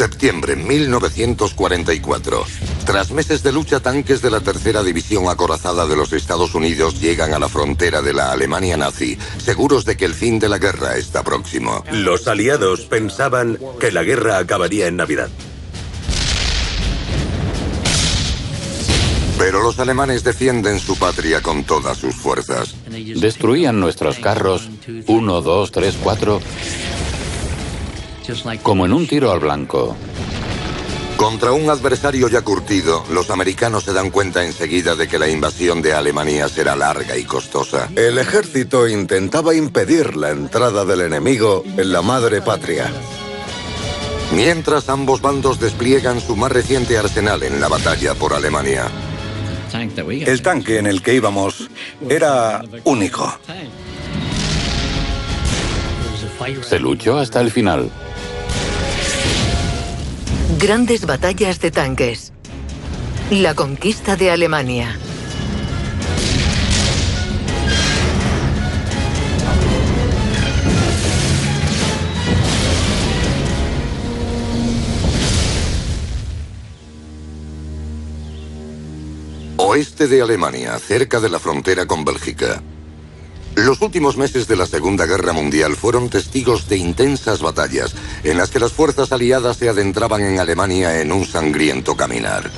Septiembre 1944. Tras meses de lucha, tanques de la tercera división acorazada de los Estados Unidos llegan a la frontera de la Alemania nazi, seguros de que el fin de la guerra está próximo. Los aliados pensaban que la guerra acabaría en Navidad. Pero los alemanes defienden su patria con todas sus fuerzas. Destruían nuestros carros, 1, 2, 3, 4, como en un tiro al blanco. Contra un adversario ya curtido, los americanos se dan cuenta enseguida de que la invasión de Alemania será larga y costosa. El ejército intentaba impedir la entrada del enemigo en la madre patria. Mientras ambos bandos despliegan su más reciente arsenal en la batalla por Alemania. El tanque en el que íbamos era único. Se luchó hasta el final. Grandes batallas de tanques. La conquista de Alemania. Oeste de Alemania, cerca de la frontera con Bélgica. Los últimos meses de la Segunda Guerra Mundial fueron testigos de intensas batallas en las que las fuerzas aliadas se adentraban en Alemania en un sangriento caminar.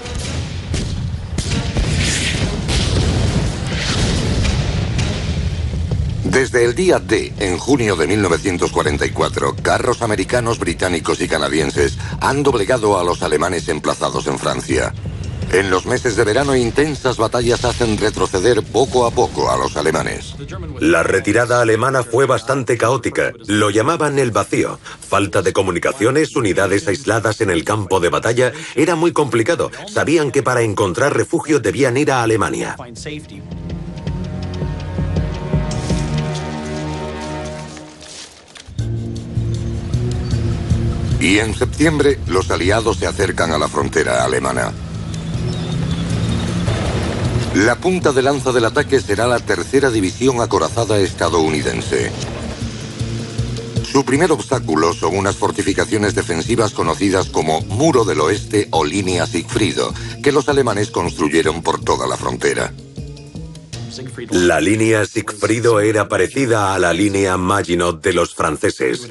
Desde el día D, en junio de 1944, carros americanos, británicos y canadienses han doblegado a los alemanes emplazados en Francia. En los meses de verano, intensas batallas hacen retroceder poco a poco a los alemanes. La retirada alemana fue bastante caótica. Lo llamaban el vacío. Falta de comunicaciones, unidades aisladas en el campo de batalla. Era muy complicado. Sabían que para encontrar refugio debían ir a Alemania. Y en septiembre, los aliados se acercan a la frontera alemana. La punta de lanza del ataque será la tercera división acorazada estadounidense. Su primer obstáculo son unas fortificaciones defensivas conocidas como Muro del Oeste o Línea Sigfrido, que los alemanes construyeron por toda la frontera. La línea Sigfrido era parecida a la línea Maginot de los franceses.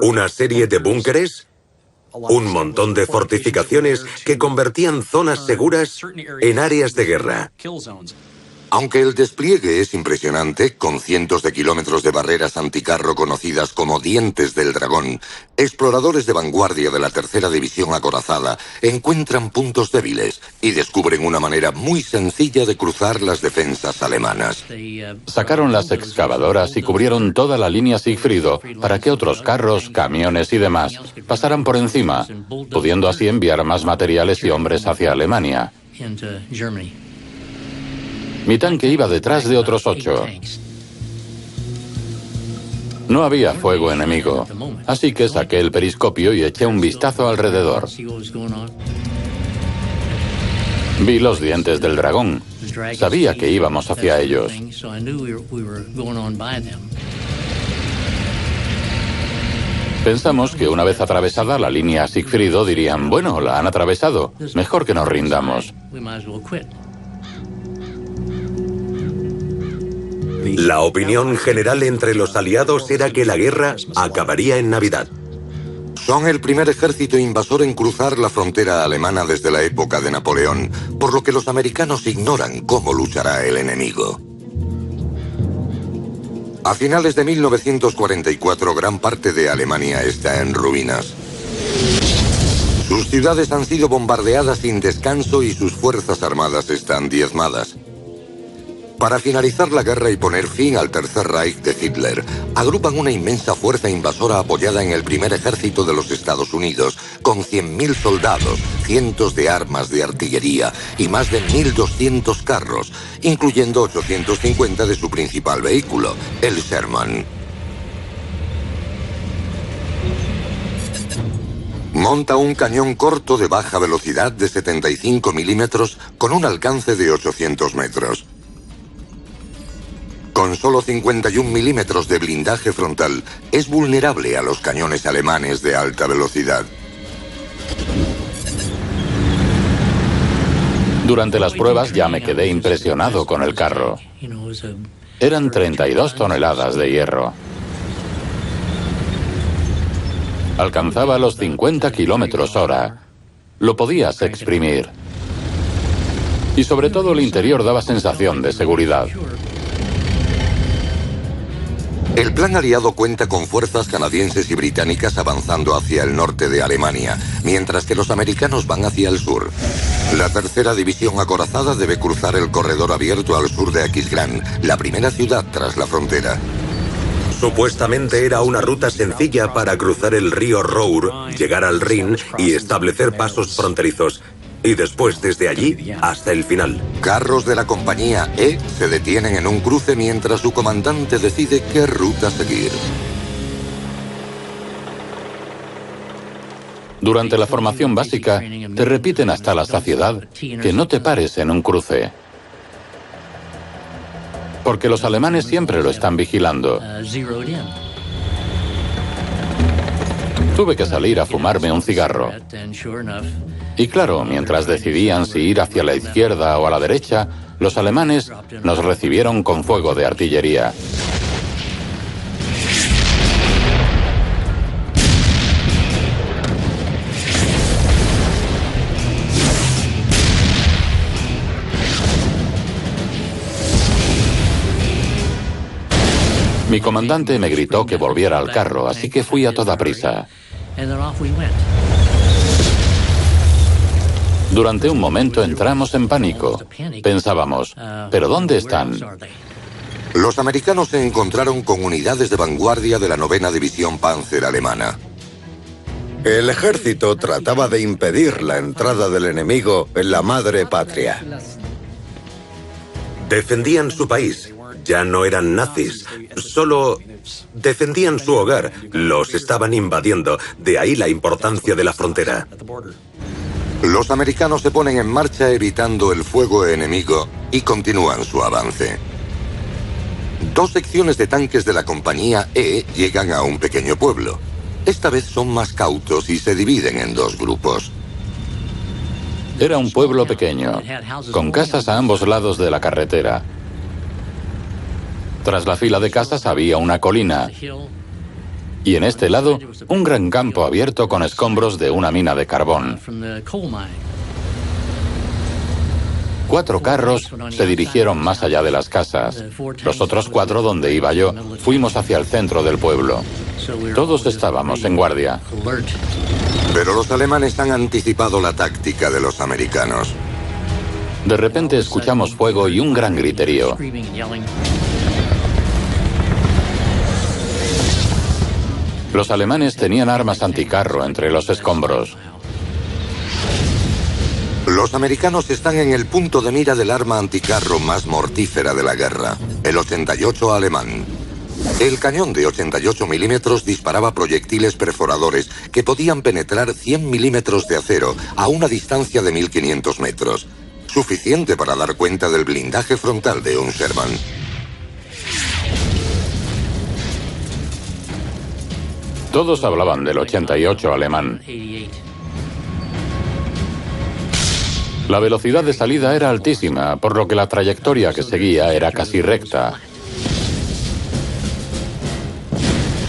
Una serie de búnkeres, un montón de fortificaciones que convertían zonas seguras en áreas de guerra. Aunque el despliegue es impresionante, con cientos de kilómetros de barreras anticarro conocidas como Dientes del Dragón, exploradores de vanguardia de la tercera división acorazada encuentran puntos débiles y descubren una manera muy sencilla de cruzar las defensas alemanas. Sacaron las excavadoras y cubrieron toda la línea Sigfrido para que otros carros, camiones y demás pasaran por encima, pudiendo así enviar más materiales y hombres hacia Alemania. Mi tanque iba detrás de otros 8. No había fuego enemigo, así que saqué el periscopio y eché un vistazo alrededor. Vi los dientes del dragón. Sabía que íbamos hacia ellos. Pensamos que una vez atravesada la línea Sigfrido dirían, bueno, la han atravesado, mejor que nos rindamos. La opinión general entre los aliados era que la guerra acabaría en Navidad. Son el primer ejército invasor en cruzar la frontera alemana desde la época de Napoleón, por lo que los americanos ignoran cómo luchará el enemigo. A finales de 1944, gran parte de Alemania está en ruinas. Sus ciudades han sido bombardeadas sin descanso y sus fuerzas armadas están diezmadas. Para finalizar la guerra y poner fin al Tercer Reich de Hitler, agrupan una inmensa fuerza invasora apoyada en el primer ejército de los Estados Unidos, con 100.000 soldados, cientos de armas de artillería y más de 1.200 carros, incluyendo 850 de su principal vehículo, el Sherman. Monta un cañón corto de baja velocidad de 75 milímetros con un alcance de 800 metros. Con solo 51 milímetros de blindaje frontal, es vulnerable a los cañones alemanes de alta velocidad. Durante las pruebas ya me quedé impresionado con el carro. Eran 32 toneladas de hierro. Alcanzaba los 50 kilómetros/hora. Lo podías exprimir. Y sobre todo el interior daba sensación de seguridad. El plan aliado cuenta con fuerzas canadienses y británicas avanzando hacia el norte de Alemania, mientras que los americanos van hacia el sur. La tercera división acorazada debe cruzar el corredor abierto al sur de Aquisgrán, la primera ciudad tras la frontera. Supuestamente era una ruta sencilla para cruzar el río Rour, llegar al Rin y establecer pasos fronterizos. Y después desde allí hasta el final. Carros de la compañía E se detienen en un cruce mientras su comandante decide qué ruta seguir. Durante la formación básica, te repiten hasta la saciedad que no te pares en un cruce. Porque los alemanes siempre lo están vigilando. Tuve que salir a fumarme un cigarro. Y claro, mientras decidían si ir hacia la izquierda o a la derecha, los alemanes nos recibieron con fuego de artillería. Mi comandante me gritó que volviera al carro, así que fui a toda prisa. Durante un momento entramos en pánico. Pensábamos, ¿pero dónde están? Los americanos se encontraron con unidades de vanguardia de la 9ª División Panzer alemana. El ejército trataba de impedir la entrada del enemigo en la madre patria. Defendían su país. Ya no eran nazis, solo defendían su hogar. Los estaban invadiendo, de ahí la importancia de la frontera. Los americanos se ponen en marcha evitando el fuego enemigo y continúan su avance. Dos secciones de tanques de la compañía E llegan a un pequeño pueblo. Esta vez son más cautos y se dividen en dos grupos. Era un pueblo pequeño, con casas a ambos lados de la carretera. Tras la fila de casas había una colina. Y en este lado, un gran campo abierto con escombros de una mina de carbón. 4 carros se dirigieron más allá de las casas. Los otros 4, donde iba yo, fuimos hacia el centro del pueblo. Todos estábamos en guardia. Pero los alemanes han anticipado la táctica de los americanos. De repente escuchamos fuego y un gran griterío. Los alemanes tenían armas anticarro entre los escombros. Los americanos están en el punto de mira del arma anticarro más mortífera de la guerra, el 88 alemán. El cañón de 88 milímetros disparaba proyectiles perforadores que podían penetrar 100 milímetros de acero a una distancia de 1500 metros, suficiente para dar cuenta del blindaje frontal de un Sherman. Todos hablaban del 88 alemán. La velocidad de salida era altísima, por lo que la trayectoria que seguía era casi recta.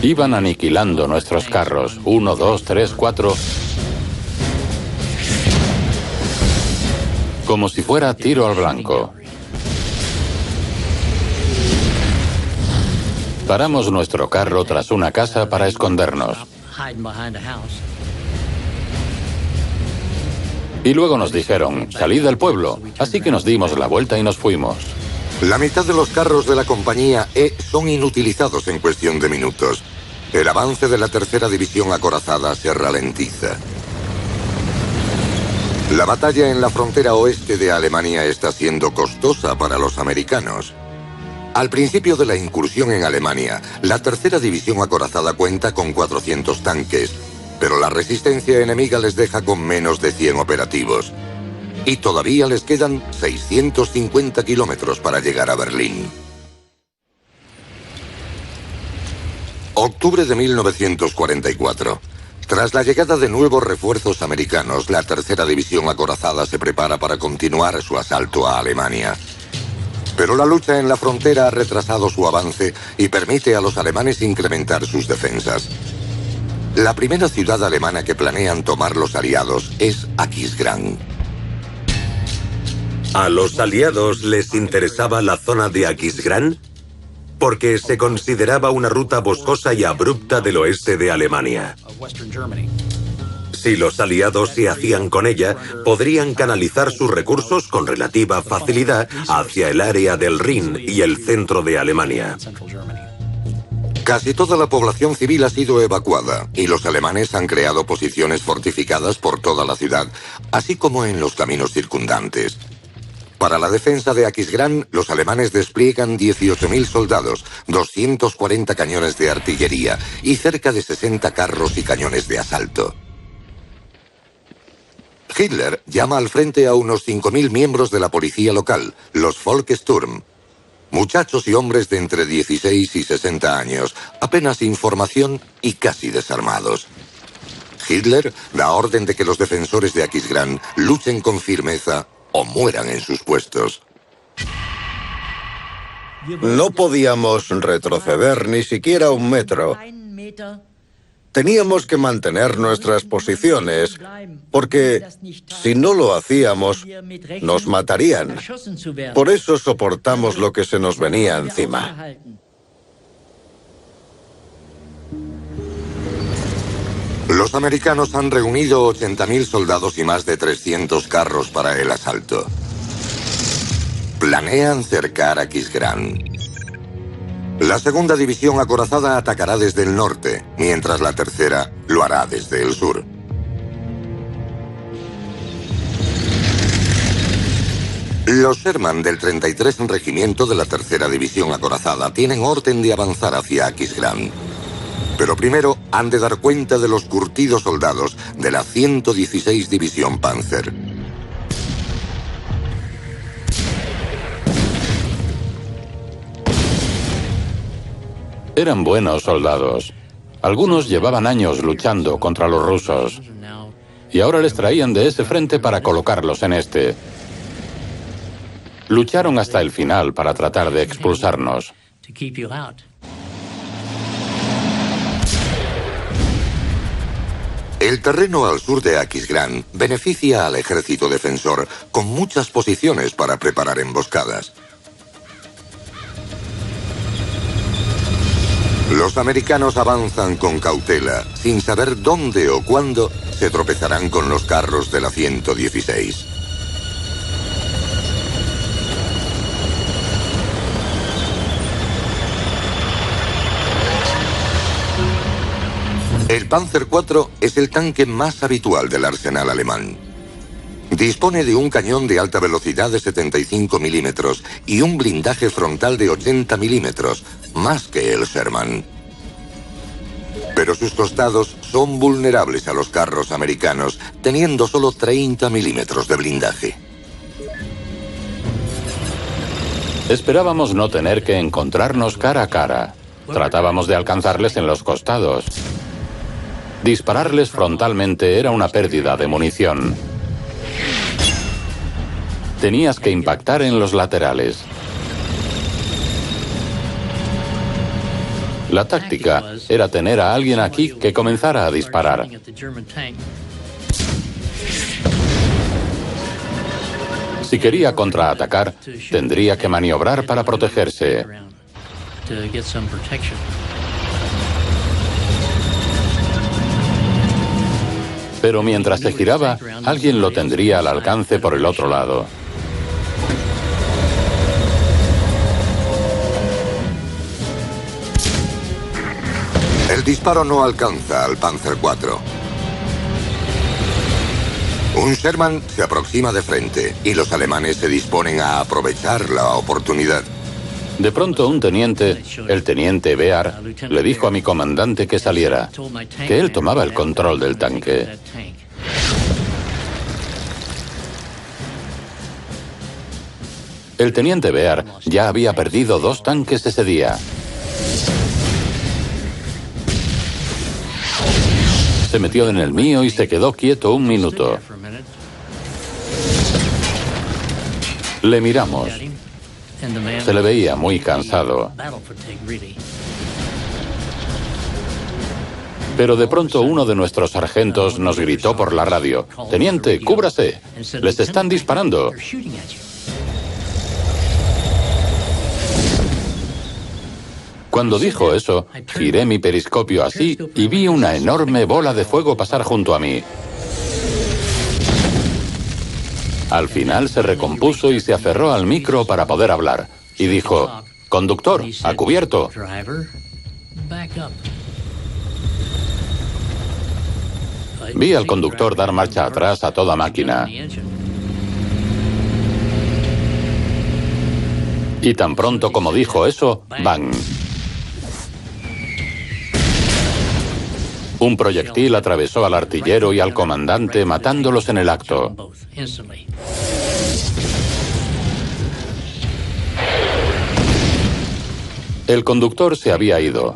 Iban aniquilando nuestros carros, 1, 2, 3, 4, como si fuera tiro al blanco. Paramos nuestro carro tras una casa para escondernos. Y luego nos dijeron, salid del pueblo, así que nos dimos la vuelta y nos fuimos. La mitad de los carros de la compañía E son inutilizados en cuestión de minutos. El avance de la tercera división acorazada se ralentiza. La batalla en la frontera oeste de Alemania está siendo costosa para los americanos. Al principio de la incursión en Alemania, la tercera división acorazada cuenta con 400 tanques, pero la resistencia enemiga les deja con menos de 100 operativos. Y todavía les quedan 650 kilómetros para llegar a Berlín. Octubre de 1944. Tras la llegada de nuevos refuerzos americanos, la tercera división acorazada se prepara para continuar su asalto a Alemania. Pero la lucha en la frontera ha retrasado su avance y permite a los alemanes incrementar sus defensas. La primera ciudad alemana que planean tomar los aliados es Aquisgrán. ¿A los aliados les interesaba la zona de Aquisgrán? Porque se consideraba una ruta boscosa y abrupta del oeste de Alemania. Si los aliados se hacían con ella, podrían canalizar sus recursos con relativa facilidad hacia el área del Rin y el centro de Alemania. Casi toda la población civil ha sido evacuada y los alemanes han creado posiciones fortificadas por toda la ciudad, así como en los caminos circundantes. Para la defensa de Aquisgrán, los alemanes despliegan 18.000 soldados, 240 cañones de artillería y cerca de 60 carros y cañones de asalto. Hitler llama al frente a unos 5.000 miembros de la policía local, los Volkssturm. Muchachos y hombres de entre 16 y 60 años, apenas información y casi desarmados. Hitler da orden de que los defensores de Aquisgrán luchen con firmeza o mueran en sus puestos. No podíamos retroceder ni siquiera un metro. Teníamos que mantener nuestras posiciones, porque si no lo hacíamos, nos matarían. Por eso soportamos lo que se nos venía encima. Los americanos han reunido 80.000 soldados y más de 300 carros para el asalto. Planean cercar Aquisgrán. La segunda división acorazada atacará desde el norte, mientras la tercera lo hará desde el sur. Los Sherman del 33 Regimiento de la tercera división acorazada tienen orden de avanzar hacia Aquisgrán. Pero primero han de dar cuenta de los curtidos soldados de la 116 División Panzer. Eran buenos soldados. Algunos llevaban años luchando contra los rusos. Y ahora les traían de ese frente para colocarlos en este. Lucharon hasta el final para tratar de expulsarnos. El terreno al sur de Aquisgrán beneficia al ejército defensor con muchas posiciones para preparar emboscadas. Los americanos avanzan con cautela, sin saber dónde o cuándo se tropezarán con los carros de la 116. El Panzer IV es el tanque más habitual del arsenal alemán. Dispone de un cañón de alta velocidad de 75 milímetros y un blindaje frontal de 80 milímetros, más que el Sherman. Pero sus costados son vulnerables a los carros americanos, teniendo solo 30 milímetros de blindaje. Esperábamos no tener que encontrarnos cara a cara. Tratábamos de alcanzarles en los costados. Dispararles frontalmente era una pérdida de munición. Tenías que impactar en los laterales. La táctica era tener a alguien aquí que comenzara a disparar. Si quería contraatacar, tendría que maniobrar para protegerse. Pero mientras se giraba, alguien lo tendría al alcance por el otro lado. El disparo no alcanza al Panzer IV. Un Sherman se aproxima de frente y los alemanes se disponen a aprovechar la oportunidad. De pronto un teniente, el teniente Bear, le dijo a mi comandante que saliera, que él tomaba el control del tanque. El teniente Bear ya había perdido 2 tanques ese día. Se metió en el mío y se quedó quieto un minuto. Le miramos. Se le veía muy cansado. Pero de pronto uno de nuestros sargentos nos gritó por la radio: «Teniente, cúbrase. Les están disparando». Cuando dijo eso, giré mi periscopio así y vi una enorme bola de fuego pasar junto a mí. Al final se recompuso y se aferró al micro para poder hablar. Y dijo: «Conductor, a cubierto». Vi al conductor dar marcha atrás a toda máquina. Y tan pronto como dijo eso, ¡bang! Un proyectil atravesó al artillero y al comandante, matándolos en el acto. El conductor se había ido,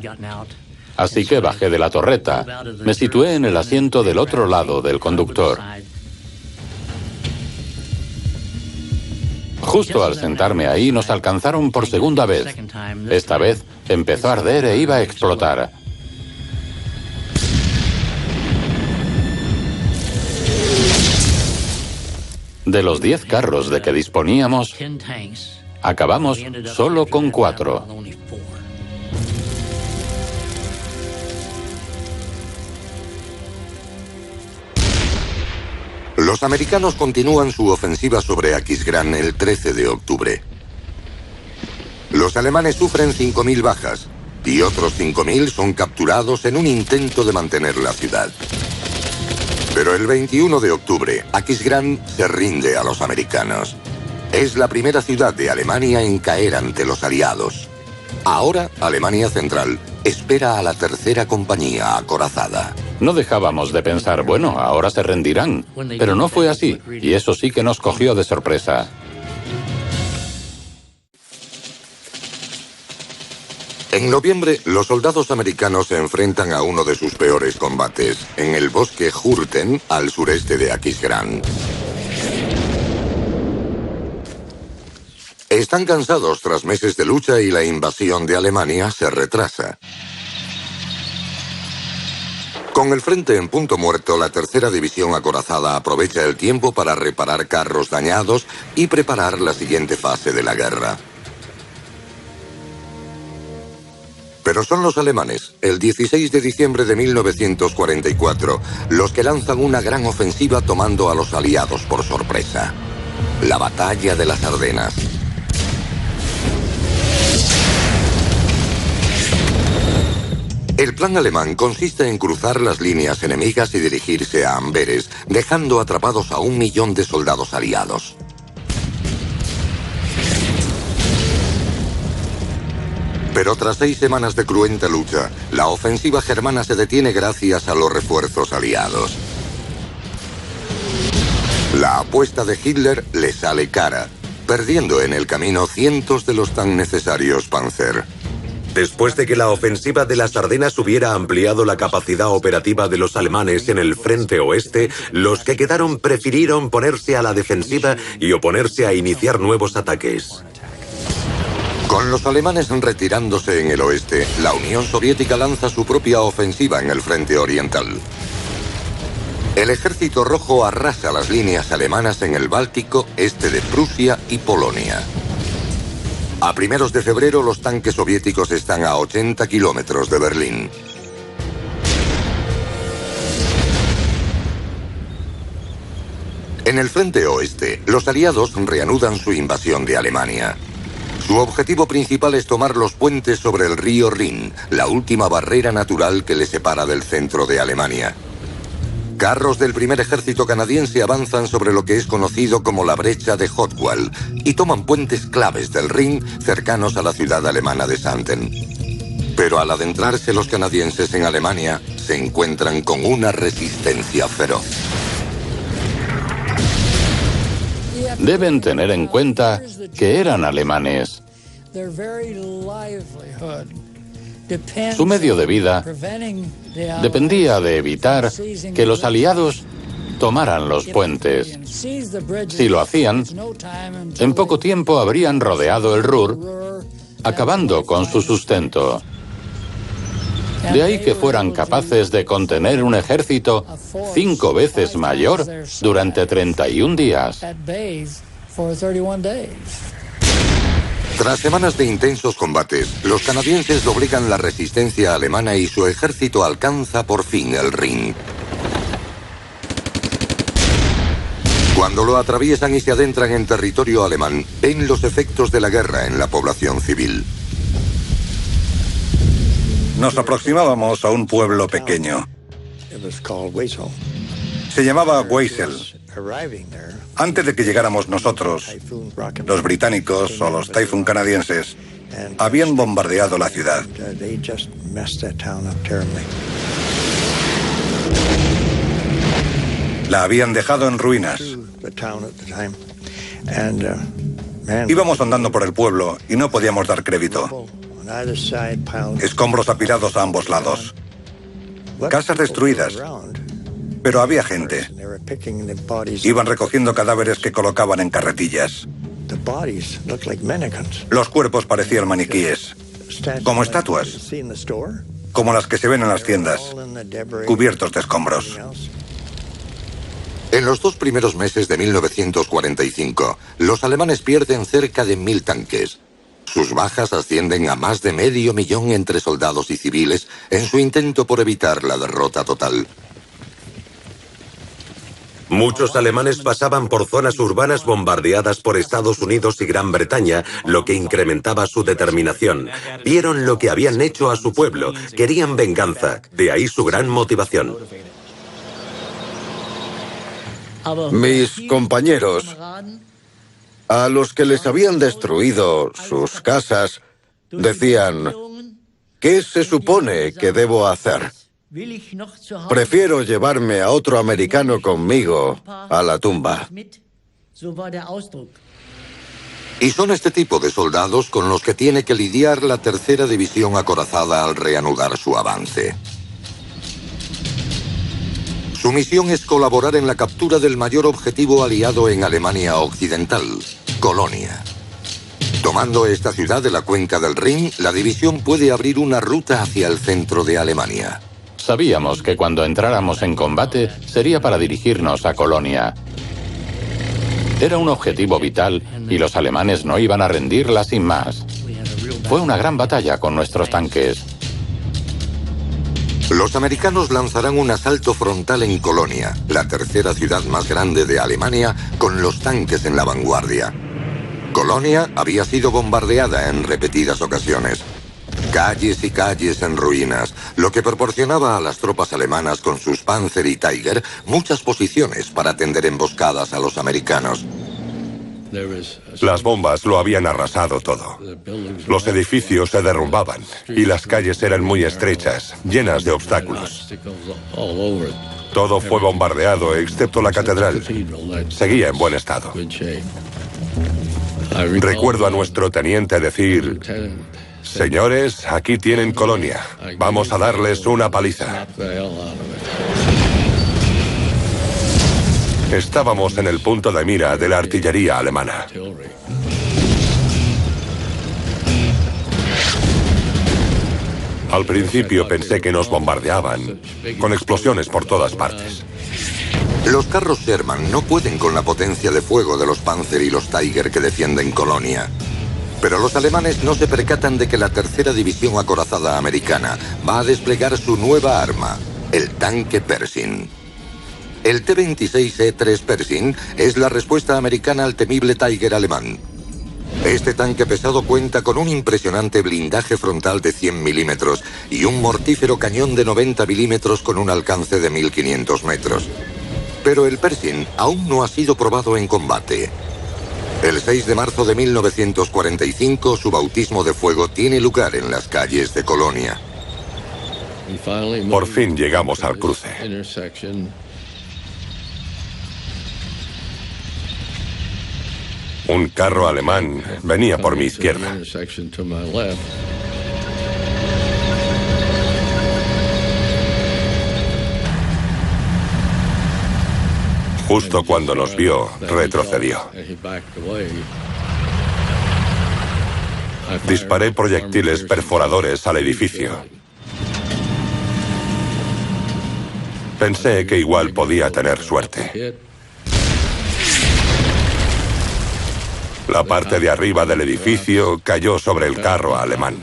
así que bajé de la torreta. Me situé en el asiento del otro lado del conductor. Justo al sentarme ahí nos alcanzaron por segunda vez. Esta vez empezó a arder e iba a explotar. De los 10 carros de que disponíamos, acabamos solo con 4. Los americanos continúan su ofensiva sobre Aquisgrán el 13 de octubre. Los alemanes sufren 5.000 bajas y otros 5.000 son capturados en un intento de mantener la ciudad. Pero el 21 de octubre, Aquisgrán se rinde a los americanos. Es la primera ciudad de Alemania en caer ante los aliados. Ahora, Alemania Central espera a la tercera compañía acorazada. No dejábamos de pensar, bueno, ahora se rendirán. Pero no fue así, y eso sí que nos cogió de sorpresa. En noviembre, los soldados americanos se enfrentan a uno de sus peores combates, en el bosque Hurten, al sureste de Aquisgrán. Están cansados tras meses de lucha y la invasión de Alemania se retrasa. Con el frente en punto muerto, la tercera división acorazada aprovecha el tiempo para reparar carros dañados y preparar la siguiente fase de la guerra. Pero son los alemanes, el 16 de diciembre de 1944, los que lanzan una gran ofensiva tomando a los aliados por sorpresa. La batalla de las Ardenas. El plan alemán consiste en cruzar las líneas enemigas y dirigirse a Amberes, dejando atrapados a 1 millón de soldados aliados. Pero tras 6 semanas de cruenta lucha, la ofensiva germana se detiene gracias a los refuerzos aliados. La apuesta de Hitler le sale cara, perdiendo en el camino cientos de los tan necesarios Panzer. Después de que la ofensiva de las Ardenas hubiera ampliado la capacidad operativa de los alemanes en el frente oeste, los que quedaron prefirieron ponerse a la defensiva y oponerse a iniciar nuevos ataques. Con los alemanes retirándose en el oeste, la Unión Soviética lanza su propia ofensiva en el frente oriental. El Ejército Rojo arrasa las líneas alemanas en el Báltico, este de Prusia y Polonia. A primeros de febrero, los tanques soviéticos están a 80 kilómetros de Berlín. En el frente oeste, los aliados reanudan su invasión de Alemania. Su objetivo principal es tomar los puentes sobre el río Rin, la última barrera natural que le separa del centro de Alemania. Carros del primer ejército canadiense avanzan sobre lo que es conocido como la brecha de Hotwall y toman puentes claves del Rin cercanos a la ciudad alemana de Xanten. Pero al adentrarse los canadienses en Alemania, se encuentran con una resistencia feroz. Deben tener en cuenta que eran alemanes. Su medio de vida dependía de evitar que los aliados tomaran los puentes. Si lo hacían, en poco tiempo habrían rodeado el Ruhr, acabando con su sustento. De ahí que fueran capaces de contener un ejército 5 veces mayor durante 31 días. Tras semanas de intensos combates, los canadienses doblegan la resistencia alemana y su ejército alcanza por fin el Rin. Cuando lo atraviesan y se adentran en territorio alemán, ven los efectos de la guerra en la población civil. Nos aproximábamos a un pueblo pequeño. Se llamaba Weissel. Antes de que llegáramos nosotros, los británicos o los Typhoon canadienses habían bombardeado la ciudad. La habían dejado en ruinas. Íbamos andando por el pueblo y no podíamos dar crédito. Escombros apilados a ambos lados. Casas destruidas. Pero había gente. Iban recogiendo cadáveres que colocaban en carretillas. Los cuerpos parecían maniquíes. Como estatuas. Como las que se ven en las tiendas. Cubiertos de escombros. En los 2 primeros meses de 1945, los alemanes pierden cerca de 1000 tanques. Sus bajas ascienden a más de 500.000 entre soldados y civiles en su intento por evitar la derrota total. Muchos alemanes pasaban por zonas urbanas bombardeadas por Estados Unidos y Gran Bretaña, lo que incrementaba su determinación. Vieron lo que habían hecho a su pueblo, querían venganza, de ahí su gran motivación. Mis compañeros, a los que les habían destruido sus casas, decían, ¿qué se supone que debo hacer? Prefiero llevarme a otro americano conmigo a la tumba. Y son este tipo de soldados con los que tiene que lidiar la tercera división acorazada al reanudar su avance. Su misión es colaborar en la captura del mayor objetivo aliado en Alemania Occidental, Colonia. Tomando esta ciudad de la cuenca del Rin, la división puede abrir una ruta hacia el centro de Alemania. Sabíamos que cuando entráramos en combate sería para dirigirnos a Colonia. Era un objetivo vital y los alemanes no iban a rendirla sin más. Fue una gran batalla con nuestros tanques. Los americanos lanzarán un asalto frontal en Colonia, la tercera ciudad más grande de Alemania, con los tanques en la vanguardia. Colonia había sido bombardeada en repetidas ocasiones. Calles y calles en ruinas, lo que proporcionaba a las tropas alemanas con sus Panzer y Tiger muchas posiciones para tender emboscadas a los americanos. Las bombas lo habían arrasado todo. Los edificios se derrumbaban y las calles eran muy estrechas, llenas de obstáculos. Todo fue bombardeado excepto la catedral. Seguía en buen estado. Recuerdo a nuestro teniente decir: señores, aquí tienen Colonia. Vamos a darles una paliza. Estábamos en el punto de mira de la artillería alemana. Al principio pensé que nos bombardeaban, con explosiones por todas partes. Los carros Sherman no pueden con la potencia de fuego de los Panzer y los Tiger que defienden Colonia. Pero los alemanes no se percatan de que la tercera división acorazada americana va a desplegar su nueva arma, el tanque Pershing. El T-26E3 Pershing es la respuesta americana al temible Tiger alemán. Este tanque pesado cuenta con un impresionante blindaje frontal de 100 milímetros y un mortífero cañón de 90 milímetros con un alcance de 1500 metros. Pero el Pershing aún no ha sido probado en combate. El 6 de marzo de 1945, su bautismo de fuego tiene lugar en las calles de Colonia. Por fin llegamos al cruce. Un carro alemán venía por mi izquierda. Justo cuando nos vio, retrocedió. Disparé proyectiles perforadores al edificio. Pensé que igual podía tener suerte. La parte de arriba del edificio cayó sobre el carro alemán.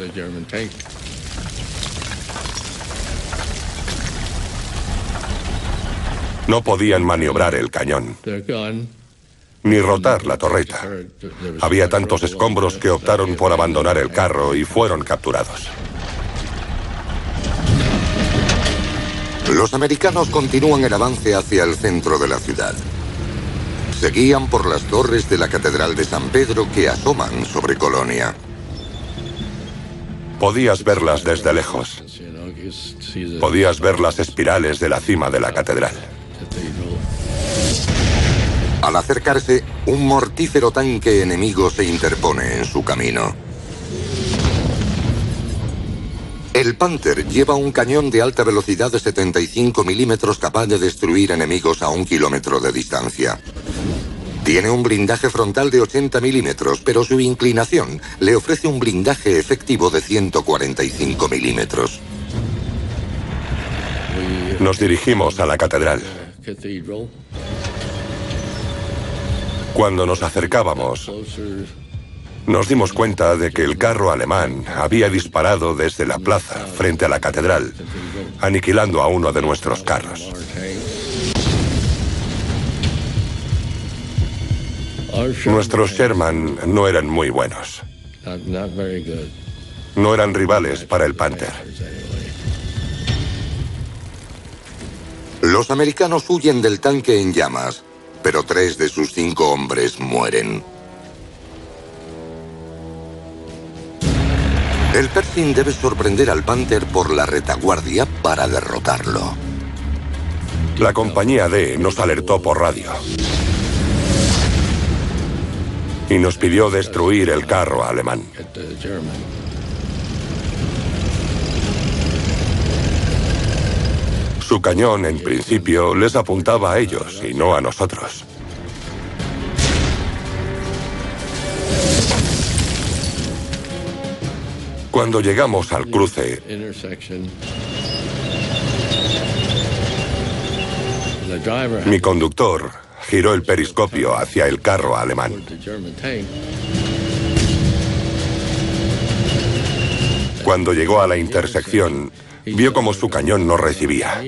No podían maniobrar el cañón, ni rotar la torreta. Había tantos escombros que optaron por abandonar el carro y fueron capturados. Los americanos continúan el avance hacia el centro de la ciudad. Seguían por las torres de la Catedral de San Pedro que asoman sobre Colonia. Podías verlas desde lejos. Podías ver las espirales de la cima de la catedral. Al acercarse, un mortífero tanque enemigo se interpone en su camino. El Panther lleva un cañón de alta velocidad de 75 milímetros capaz de destruir enemigos a 1 kilómetro de distancia. Tiene un blindaje frontal de 80 milímetros, pero su inclinación le ofrece un blindaje efectivo de 145 milímetros. Nos dirigimos a la catedral. Cuando nos acercábamos, nos dimos cuenta de que el carro alemán había disparado desde la plaza frente a la catedral, aniquilando a uno de nuestros carros. Nuestros Sherman no eran muy buenos. No eran rivales para el Panther. Los americanos huyen del tanque en llamas, pero 3 de sus 5 hombres mueren. El Pershing debe sorprender al Panther por la retaguardia para derrotarlo. La compañía D nos alertó por radio y nos pidió destruir el carro alemán. Su cañón, en principio, les apuntaba a ellos y no a nosotros. Cuando llegamos al cruce, mi conductor giró el periscopio hacia el carro alemán. Cuando llegó a la intersección, vio como su cañón no recibía.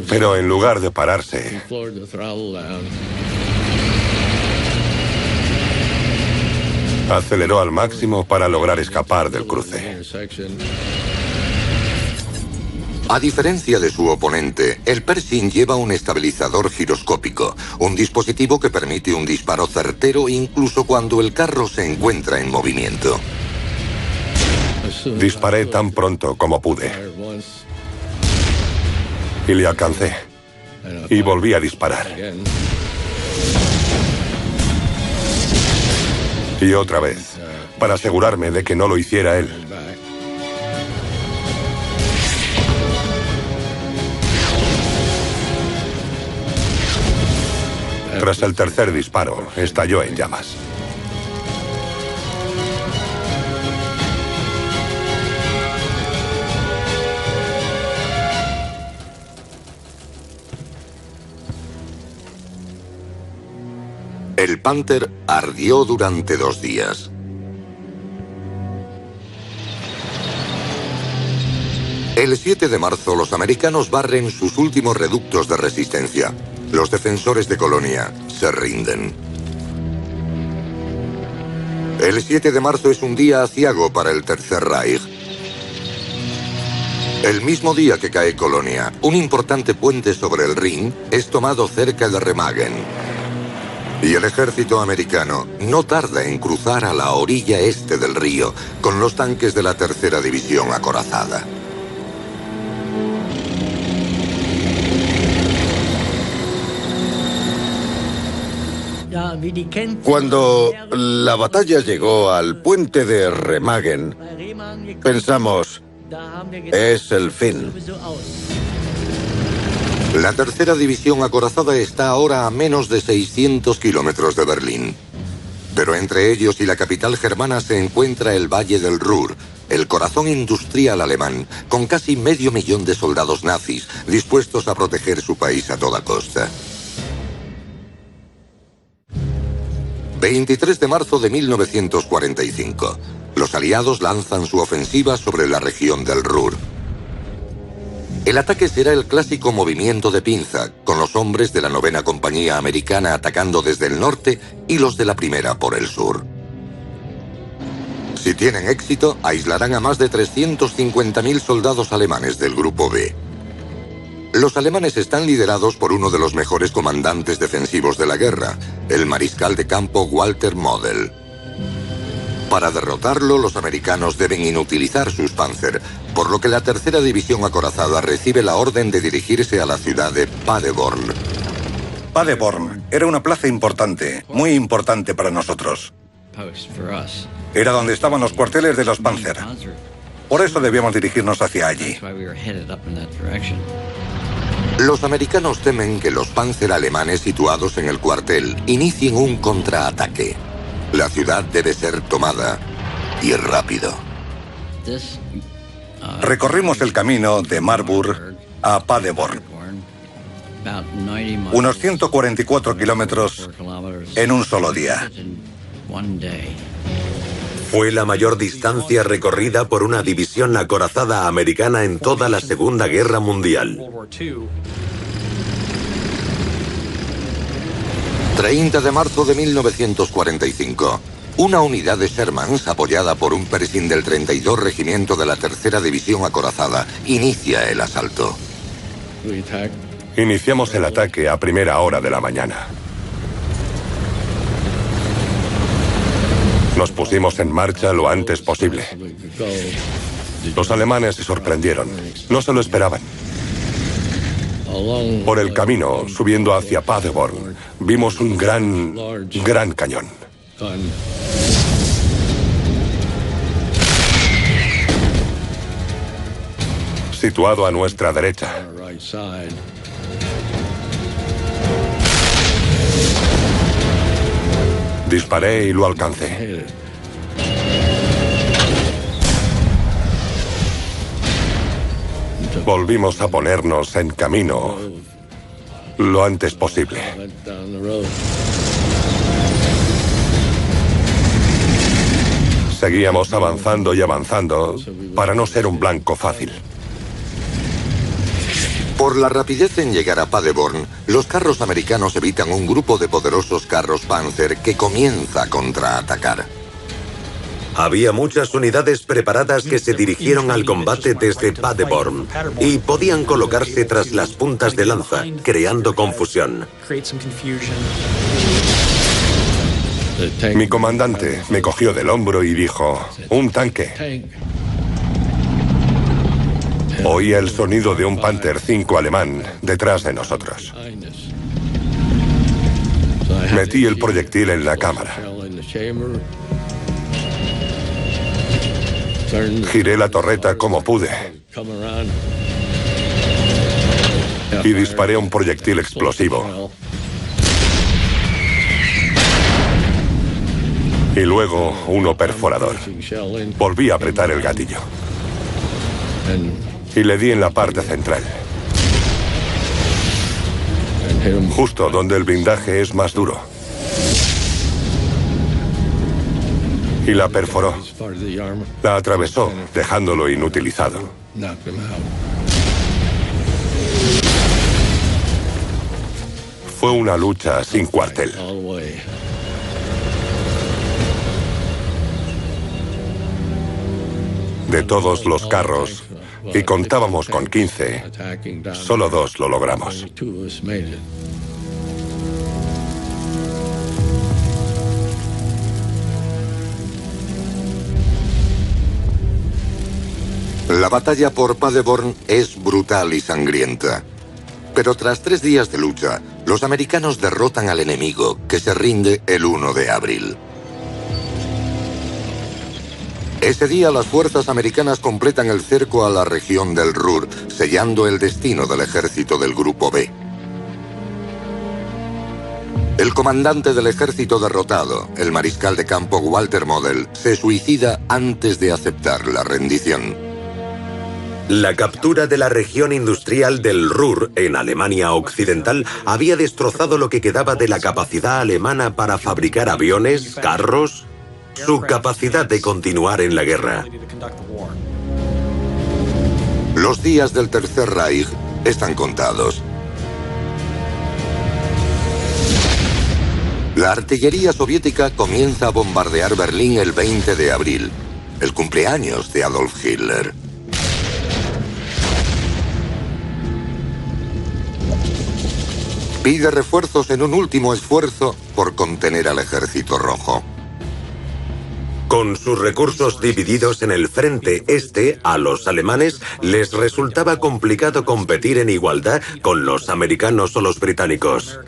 Pero en lugar de pararse, aceleró al máximo para lograr escapar del cruce. A diferencia de su oponente, el Pershing lleva un estabilizador giroscópico, un dispositivo que permite un disparo certero incluso cuando el carro se encuentra en movimiento. Disparé tan pronto como pude. Y le alcancé. Y volví a disparar. Y otra vez, para asegurarme de que no lo hiciera él. Tras el tercer disparo, estalló en llamas. El Panther ardió durante 2 días. El 7 de marzo, los americanos barren sus últimos reductos de resistencia. Los defensores de Colonia se rinden. El 7 de marzo es un día aciago para el Tercer Reich. El mismo día que cae Colonia, un importante puente sobre el Rin es tomado cerca de Remagen. Y el ejército americano no tarda en cruzar a la orilla este del río con los tanques de la Tercera División acorazada. Cuando la batalla llegó al puente de Remagen, pensamos, es el fin. La tercera división acorazada está ahora a menos de 600 kilómetros de Berlín. Pero entre ellos y la capital germana se encuentra el Valle del Ruhr, el corazón industrial alemán, con casi 500.000 de soldados nazis dispuestos a proteger su país a toda costa. 23 de marzo de 1945. Los aliados lanzan su ofensiva sobre la región del Ruhr. El ataque será el clásico movimiento de pinza, con los hombres de la 9ª Compañía Americana atacando desde el norte y los de la 1ª por el sur. Si tienen éxito, aislarán a más de 350.000 soldados alemanes del Grupo B. Los alemanes están liderados por uno de los mejores comandantes defensivos de la guerra, el mariscal de campo Walter Model. Para derrotarlo, los americanos deben inutilizar sus Panzer, por lo que la tercera división acorazada recibe la orden de dirigirse a la ciudad de Paderborn. Paderborn era una plaza importante, muy importante para nosotros. Era donde estaban los cuarteles de los Panzer. Por eso debíamos dirigirnos hacia allí. Los americanos temen que los Panzer alemanes situados en el cuartel inicien un contraataque. La ciudad debe ser tomada, y rápido. Recorrimos el camino de Marburg a Paderborn. Unos 144 kilómetros en un solo día. Fue la mayor distancia recorrida por una división acorazada americana en toda la Segunda Guerra Mundial. 30 de marzo de 1945. Una unidad de Shermans, apoyada por un Pershing del 32 Regimiento de la Tercera División Acorazada, inicia el asalto. Iniciamos el ataque a primera hora de la mañana. Nos pusimos en marcha lo antes posible. Los alemanes se sorprendieron. No se lo esperaban. Por el camino, subiendo hacia Paderborn, vimos un gran cañón. Situado a nuestra derecha. Disparé y lo alcancé. Volvimos a ponernos en camino lo antes posible. Seguíamos avanzando y avanzando para no ser un blanco fácil. Por la rapidez en llegar a Paderborn, los carros americanos evitan un grupo de poderosos carros Panzer que comienza a contraatacar. Había muchas unidades preparadas que se dirigieron al combate desde Paderborn y podían colocarse tras las puntas de lanza, creando confusión. Mi comandante me cogió del hombro y dijo: «Un tanque». Oía el sonido de un Panther 5 alemán detrás de nosotros. Metí el proyectil en la cámara. Giré la torreta como pude y disparé un proyectil explosivo. Y luego uno perforador. Volví a apretar el gatillo. Y le di en la parte central. Justo donde el blindaje es más duro. Y la perforó. La atravesó, dejándolo inutilizado. Fue una lucha sin cuartel. De todos los carros, y contábamos con 15, solo 2 lo logramos. La batalla por Paderborn es brutal y sangrienta. Pero tras 3 días de lucha, los americanos derrotan al enemigo, que se rinde el 1 de abril. Ese día las fuerzas americanas completan el cerco a la región del Ruhr, sellando el destino del ejército del Grupo B. El comandante del ejército derrotado, el mariscal de campo Walter Model, se suicida antes de aceptar la rendición. La captura de la región industrial del Ruhr, en Alemania Occidental, había destrozado lo que quedaba de la capacidad alemana para fabricar aviones, carros, su capacidad de continuar en la guerra. Los días del Tercer Reich están contados. La artillería soviética comienza a bombardear Berlín el 20 de abril, el cumpleaños de Adolf Hitler. Pide refuerzos en un último esfuerzo por contener al Ejército Rojo. Con sus recursos divididos en el frente este, a los alemanes les resultaba complicado competir en igualdad con los americanos o los británicos.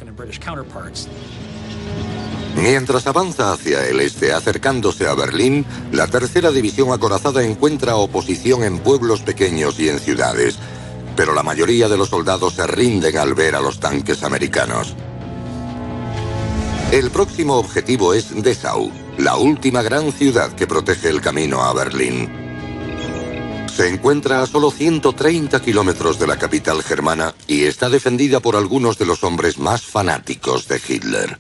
Mientras avanza hacia el este, acercándose a Berlín, la tercera división acorazada encuentra oposición en pueblos pequeños y en ciudades, pero la mayoría de los soldados se rinden al ver a los tanques americanos. El próximo objetivo es Dessau, la última gran ciudad que protege el camino a Berlín. Se encuentra a solo 130 kilómetros de la capital germana y está defendida por algunos de los hombres más fanáticos de Hitler.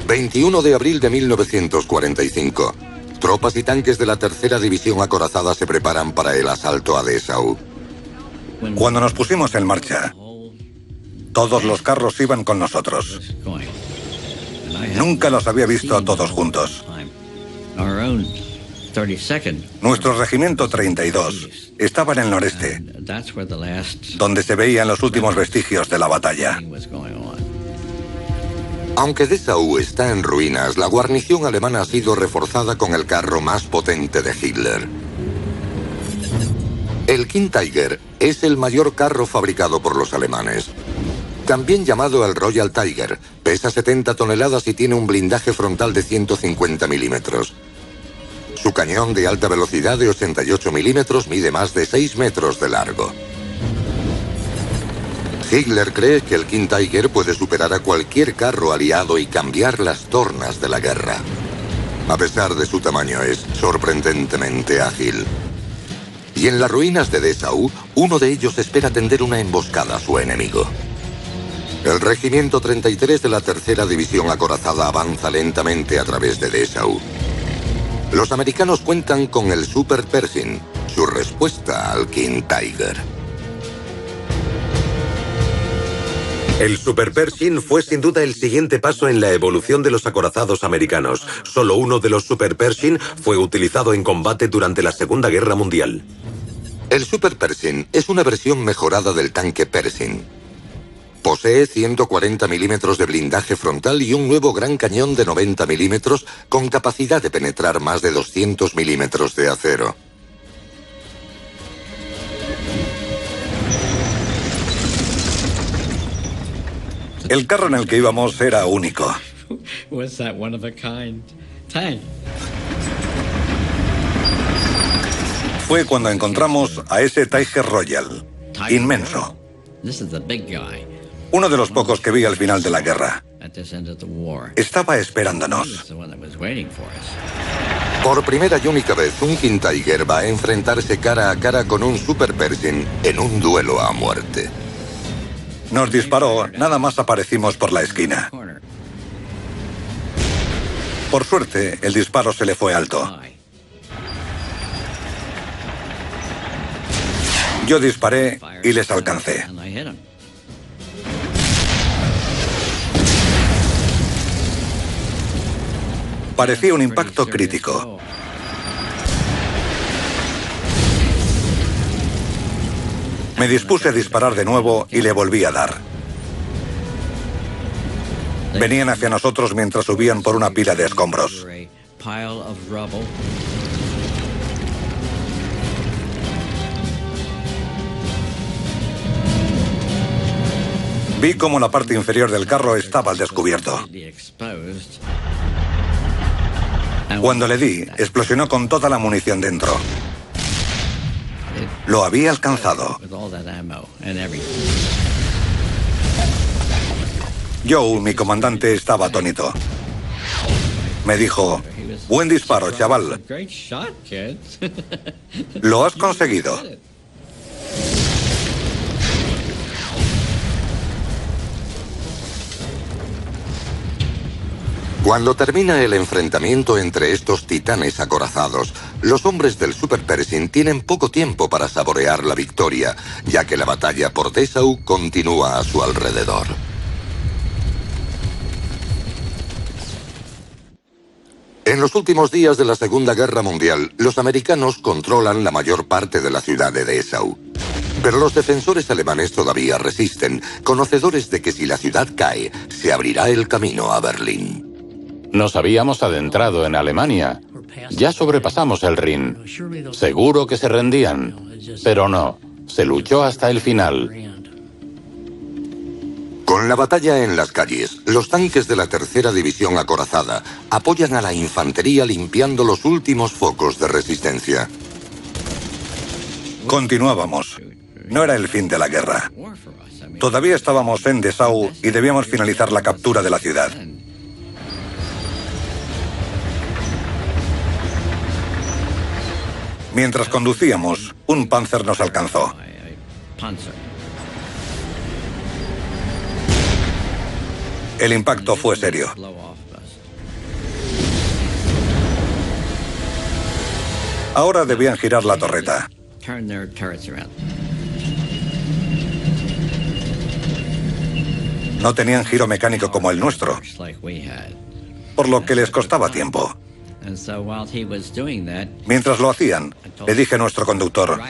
21 de abril de 1945. Tropas y tanques de la tercera división acorazada se preparan para el asalto a Dessau. Cuando nos pusimos en marcha, todos los carros iban con nosotros. Nunca los había visto a todos juntos. Nuestro regimiento 32 estaba en el noreste, donde se veían los últimos vestigios de la batalla. Aunque Dessau está en ruinas, la guarnición alemana ha sido reforzada con el carro más potente de Hitler. El King Tiger es el mayor carro fabricado por los alemanes. También llamado el Royal Tiger, pesa 70 toneladas y tiene un blindaje frontal de 150 milímetros. Su cañón de alta velocidad de 88 milímetros mide más de 6 metros de largo. Hitler cree que el King Tiger puede superar a cualquier carro aliado y cambiar las tornas de la guerra. A pesar de su tamaño, es sorprendentemente ágil. Y en las ruinas de Dessau, uno de ellos espera tender una emboscada a su enemigo. El regimiento 33 de la tercera división acorazada avanza lentamente a través de Dessau. Los americanos cuentan con el Super Pershing, su respuesta al King Tiger. El Super Pershing fue sin duda el siguiente paso en la evolución de los acorazados americanos. Solo uno de los Super Pershing fue utilizado en combate durante la Segunda Guerra Mundial. El Super Pershing es una versión mejorada del tanque Pershing. Posee 140 milímetros de blindaje frontal y un nuevo gran cañón de 90 milímetros con capacidad de penetrar más de 200 milímetros de acero. El carro en el que íbamos era único. Fue cuando encontramos a ese Tiger Royal, inmenso. Uno de los pocos que vi al final de la guerra. Estaba esperándonos. Por primera y única vez, un King Tiger va a enfrentarse cara a cara con un Super Pershing en un duelo a muerte. Nos disparó, nada más aparecimos por la esquina. Por suerte, el disparo se le fue alto. Yo disparé y les alcancé. Parecía un impacto crítico. Me dispuse a disparar de nuevo y le volví a dar. Venían hacia nosotros mientras subían por una pila de escombros. Vi cómo la parte inferior del carro estaba al descubierto. Cuando le di, explosionó con toda la munición dentro. Lo había alcanzado. Joe, mi comandante, estaba atónito. Me dijo: buen disparo, chaval. Lo has conseguido. Cuando termina el enfrentamiento entre estos titanes acorazados, los hombres del Super Pershing tienen poco tiempo para saborear la victoria, ya que la batalla por Dessau continúa a su alrededor. En los últimos días de la Segunda Guerra Mundial, los americanos controlan la mayor parte de la ciudad de Dessau. Pero los defensores alemanes todavía resisten, conocedores de que si la ciudad cae, se abrirá el camino a Berlín. Nos habíamos adentrado en Alemania. Ya sobrepasamos el Rin. Seguro que se rendían. Pero no, se luchó hasta el final. Con la batalla en las calles, los tanques de la tercera división acorazada apoyan a la infantería limpiando los últimos focos de resistencia. Continuábamos. No era el fin de la guerra. Todavía estábamos en Dessau y debíamos finalizar la captura de la ciudad. Mientras conducíamos, un Panzer nos alcanzó. El impacto fue serio. Ahora debían girar la torreta. No tenían giro mecánico como el nuestro, por lo que les costaba tiempo. Mientras lo hacían, le dije a nuestro conductor: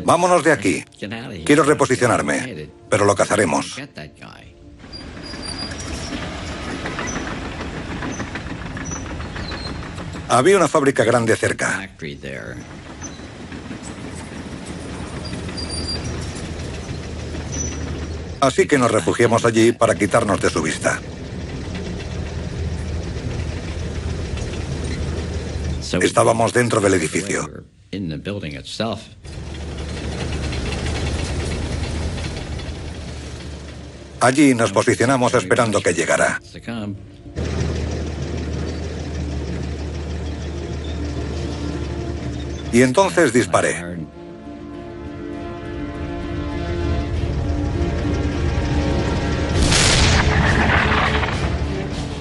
vámonos de aquí. Quiero reposicionarme, pero lo cazaremos. Había una fábrica grande cerca. Así que nos refugiamos allí para quitarnos de su vista. Estábamos dentro del edificio. Allí nos posicionamos esperando que llegara. Y entonces disparé.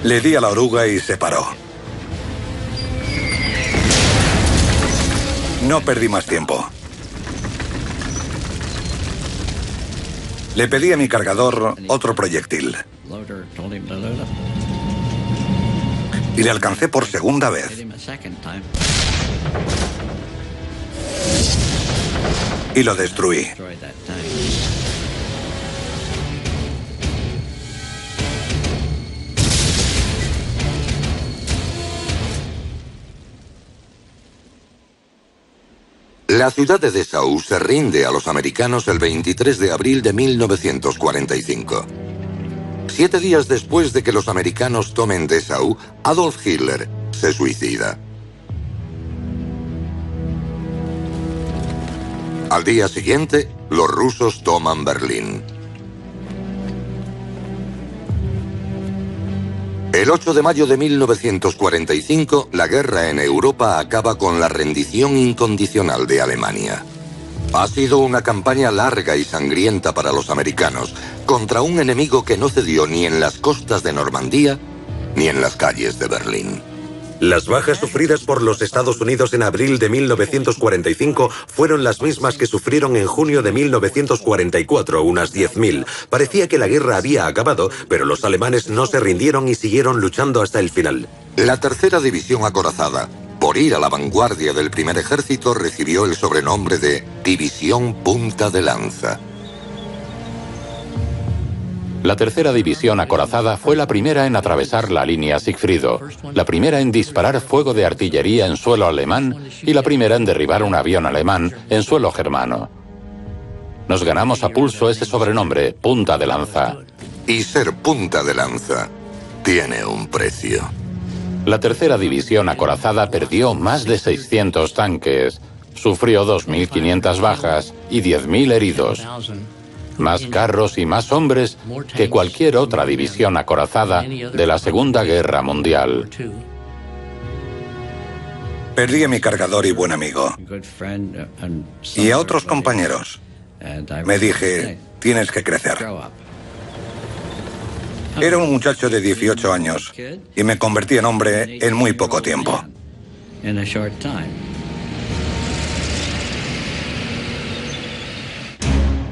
Le di a la oruga y se paró. No perdí más tiempo. Le pedí a mi cargador otro proyectil. Y le alcancé por segunda vez. Y lo destruí. La ciudad de Dessau se rinde a los americanos el 23 de abril de 1945. 7 días después de que los americanos tomen Dessau, Adolf Hitler se suicida. Al día siguiente, los rusos toman Berlín. El 8 de mayo de 1945, la guerra en Europa acaba con la rendición incondicional de Alemania. Ha sido una campaña larga y sangrienta para los americanos, contra un enemigo que no cedió ni en las costas de Normandía, ni en las calles de Berlín. Las bajas sufridas por los Estados Unidos en abril de 1945 fueron las mismas que sufrieron en junio de 1944, unas 10.000. Parecía que la guerra había acabado, pero los alemanes no se rindieron y siguieron luchando hasta el final. La tercera división acorazada, por ir a la vanguardia del primer ejército, recibió el sobrenombre de División Punta de Lanza. La tercera división acorazada fue la primera en atravesar la línea Sigfrido, la primera en disparar fuego de artillería en suelo alemán y la primera en derribar un avión alemán en suelo germano. Nos ganamos a pulso ese sobrenombre, Punta de Lanza. Y ser punta de lanza tiene un precio. La tercera división acorazada perdió más de 600 tanques, sufrió 2.500 bajas y 10.000 heridos. Más carros y más hombres que cualquier otra división acorazada de la Segunda Guerra Mundial. Perdí a mi cargador y buen amigo. Y a otros compañeros. Me dije, tienes que crecer. Era un muchacho de 18 años y me convertí en hombre en muy poco tiempo.